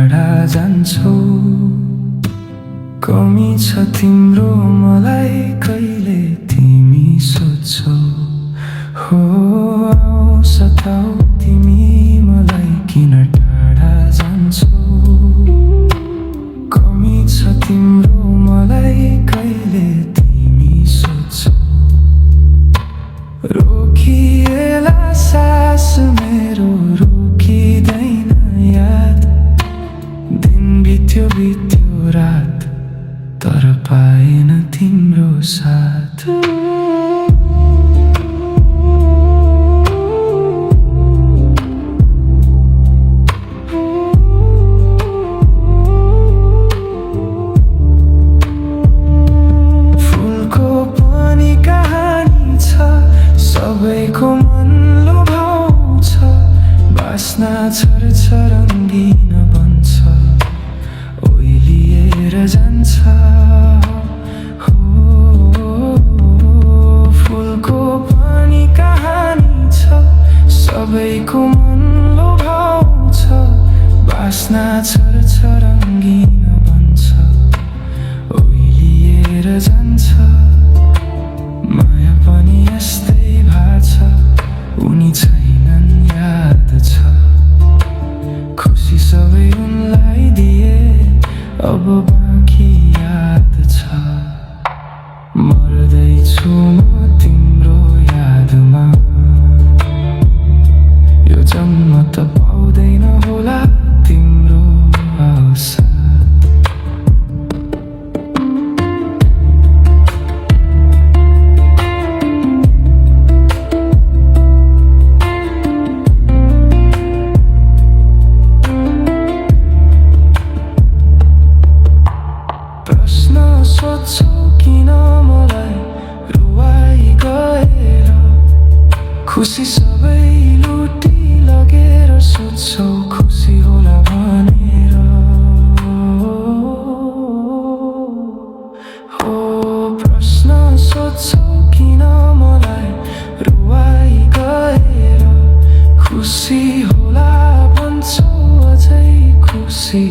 टाढा जान्छौ। कमी छ तिम्रो मलाई कहिले तिमी सोध्छौ। हो आऊ सताऊ तिमी मलाई किन टाढा जान्छौ। कमी छ तिम्रो मलाई कहिले तिमी सोध्छौ। रोकिएला सास मेरो रोकिँदैन याद। दिन बित्यो बित्यो रात तर पाएन तिम्रो साथ। फुलको पनि कहानी छ सबैको मन लोभाउँछ। बास्ना छर्छ रङ्गिन बन्छ ओइलिएर जान्छ। हो फुलको पनि कहानी छ सबैको मन लोभाउँछ। बास्ना छर्छ रङ्गिन बन्छ ओइलिएर जान्छ। माया पनि यस्तै भाछ उनी छैनन् याद छ। खुसी सबै उनलाई दिए अब बाँकी याद छ। मर्दैछु म तिम्रो यादमा यो जन्म त पाउँदैन होला तिम्रो अवसर। प्रश्न सोध्छौ किन मलाई रुवाई गएर। खुसी सबै लुटी लगेर सोध्छौ खुसी होला भनेर। हो प्रश्न सोध्छौ किन मलाई रुवाई गएर। खुसी होला भन्छौ अझै खुसी